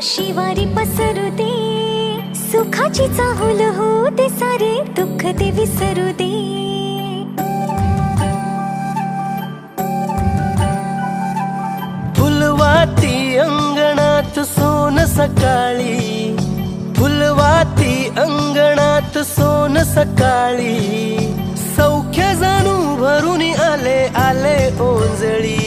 शिवारी पसरू दे, सुखाची चाहुल हो दे, सारे दुःख ते विसरू दे. फुलवाती अंगणात सोन सकाळी, फुलवाती अंगणात सोन सकाळी, सौख्य जाणू भरून आले आले ओंजळी.